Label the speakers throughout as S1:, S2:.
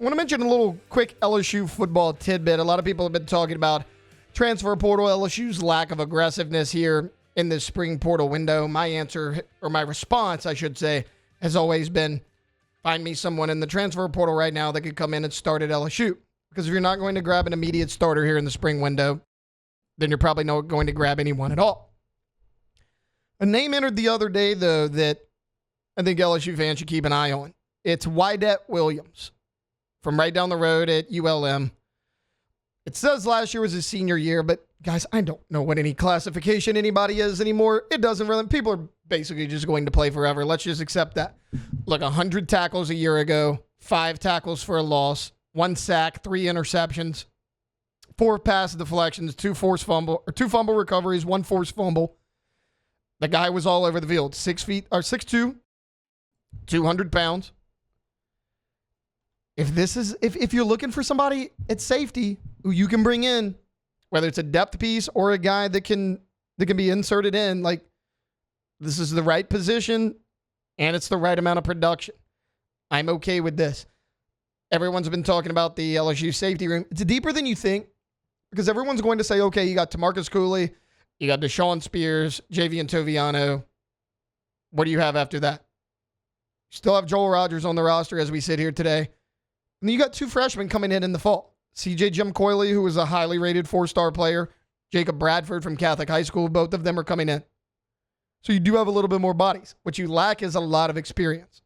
S1: want to mention a little quick LSU football tidbit. A lot of people have been talking about transfer portal, LSU's lack of aggressiveness here in this spring portal window. My answer, or my response, I should say, has always been, find me someone in the transfer portal right now that could come in and start at LSU. Because if you're not going to grab an immediate starter here in the spring window, then you're probably not going to grab anyone at all. A name entered the other day, though, that I think LSU fans should keep an eye on. It's Wydett Williams from right down the road at ULM. It says last year was his senior year, but guys, I don't know what any classification anybody is anymore. It doesn't really. People are basically just going to play forever. Let's just accept that. Look, 100 tackles a year ago, 5 tackles for a loss, 1 sack, 3 interceptions, 4 pass deflections, 2 fumble recoveries, 1 forced fumble. The guy was all over the field. 6'2", 200 pounds. If you're looking for somebody at safety who you can bring in, whether it's a depth piece or a guy that can be inserted in, like, this is the right position and it's the right amount of production. I'm okay with this. Everyone's been talking about the LSU safety room. It's deeper than you think, because everyone's going to say, okay, you got Tamarcus Cooley, you got Deshaun Spears, Javian Toviano. What do you have after that? Still have Joel Rogers on the roster as we sit here today. And then you got 2 freshmen coming in the fall. CJ Jim Coyley, who was a highly rated 4-star player. Jacob Bradford from Catholic High School. Both of them are coming in. So you do have a little bit more bodies. What you lack is a lot of experience.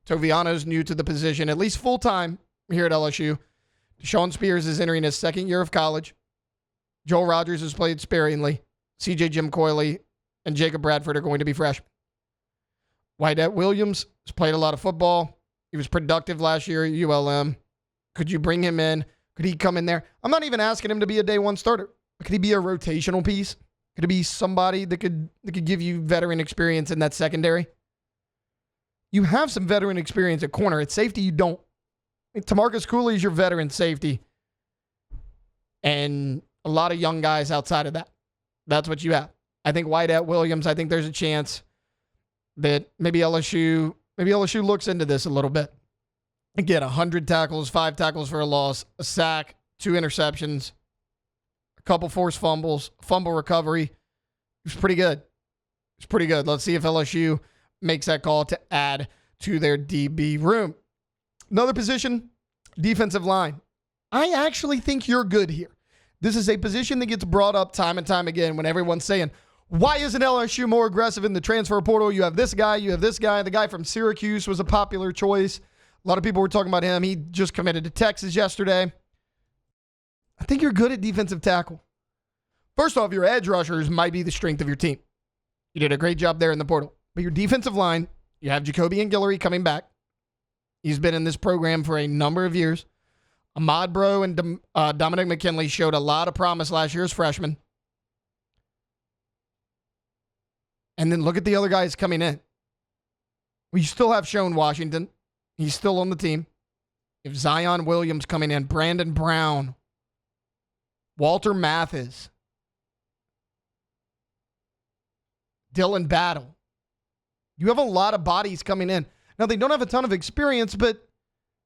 S1: Toviano's new to the position, at least full-time here at LSU. Deshaun Spears is entering his 2nd year of college. Joel Rogers has played sparingly. CJ Jim Coyley and Jacob Bradford are going to be freshmen. Wydett Williams has played a lot of football. He was productive last year at ULM. Could you bring him in? Could he come in there? I'm not even asking him to be a day 1 starter. Could he be a rotational piece? Could it be somebody that could give you veteran experience in that secondary? You have some veteran experience at corner. At safety, you don't. Tamarcus Cooley is your veteran safety. And a lot of young guys outside of that. That's what you have. I think Wydett Williams, I think there's a chance that maybe LSU looks into this a little bit. Again, 100 tackles, 5 tackles for a loss, a sack, 2 interceptions, a couple forced fumbles, fumble recovery. It was pretty good. It's pretty good. Let's see if LSU makes that call to add to their DB room. Another position, defensive line. I actually think you're good here. This is a position that gets brought up time and time again when everyone's saying, why isn't LSU more aggressive in the transfer portal? You have this guy, you have this guy. The guy from Syracuse was a popular choice. A lot of people were talking about him. He just committed to Texas yesterday. I think you're good at defensive tackle. First off, your edge rushers might be the strength of your team. You did a great job there in the portal. But your defensive line, you have Jacoby and Guillory coming back. He's been in this program for a number of years. Ahmad Bro and Dominic McKinley showed a lot of promise last year as freshmen. And then look at the other guys coming in. We still have Shone Washington. He's still on the team. You have Zion Williams coming in. Brandon Brown. Walter Mathis. Dylan Battle. You have a lot of bodies coming in. Now, they don't have a ton of experience, but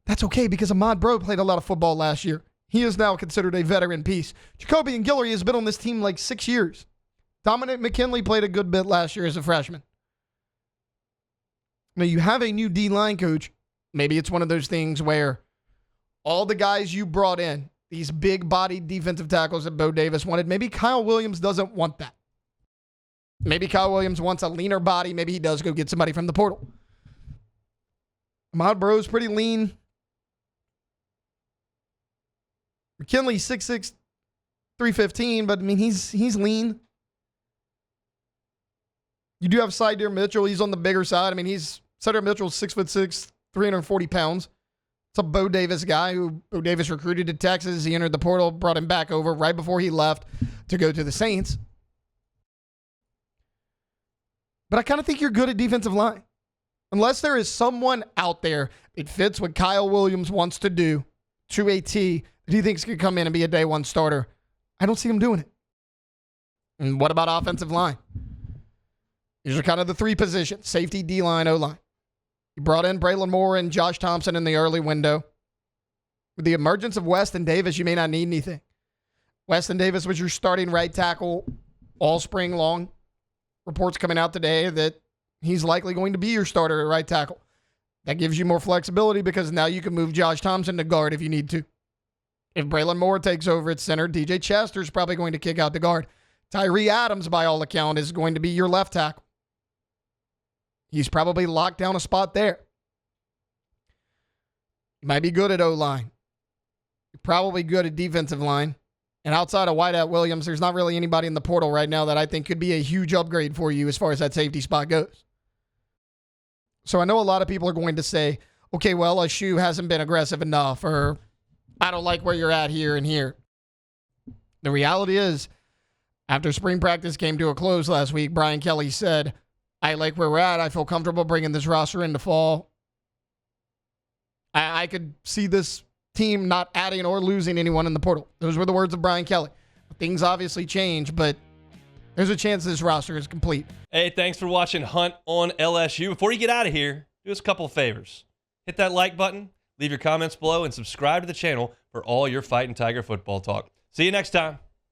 S1: that's okay because Ahmad Bro played a lot of football last year. He is now considered a veteran piece. Jacoby and Guillory has been on this team like 6 years. Dominic McKinley played a good bit last year as a freshman. Now, you have a new D-line coach. Maybe it's one of those things where all the guys you brought in, these big-bodied defensive tackles that Bo Davis wanted, maybe Kyle Williams doesn't want that. Maybe Kyle Williams wants a leaner body. Maybe he does go get somebody from the portal. Ahmad Bro's pretty lean. McKinley's 6'6", 315, but I mean, he's lean. You do have Sydir Mitchell. He's on the bigger side. I mean, Sydir Mitchell's 6'6", 340 pounds. It's a Bo Davis guy who Bo Davis recruited to Texas. He entered the portal, brought him back over right before he left to go to the Saints. But I kind of think you're good at defensive line. Unless there is someone out there that fits what Kyle Williams wants to do to a T that he thinks could come in and be a day 1 starter, I don't see him doing it. And what about offensive line? These are kind of the 3 positions: safety, D-line, O-line. You brought in Braylon Moore and Josh Thompson in the early window. With the emergence of Weston Davis, you may not need anything. Weston Davis was your starting right tackle all spring long. Reports coming out today that he's likely going to be your starter at right tackle. That gives you more flexibility because now you can move Josh Thompson to guard if you need to. If Braylon Moore takes over at center, DJ Chester's probably going to kick out to guard. Tyree Adams, by all account, is going to be your left tackle. He's probably locked down a spot there. You might be good at O-line. You're probably good at defensive line. And outside of Wydett Williams, there's not really anybody in the portal right now that I think could be a huge upgrade for you as far as that safety spot goes. So I know a lot of people are going to say, okay, well, LSU hasn't been aggressive enough, or I don't like where you're at here and here. The reality is, after spring practice came to a close last week, Brian Kelly said, I like where we're at. I feel comfortable bringing this roster into fall. I could see this team not adding or losing anyone in the portal. Those were the words of Brian Kelly. Things obviously change, but there's a chance this roster is complete.
S2: Hey, thanks for watching Hunt on LSU. Before you get out of here, do us a couple of favors. Hit that like button, leave your comments below, and subscribe to the channel for all your Fighting Tiger football talk. See you next time.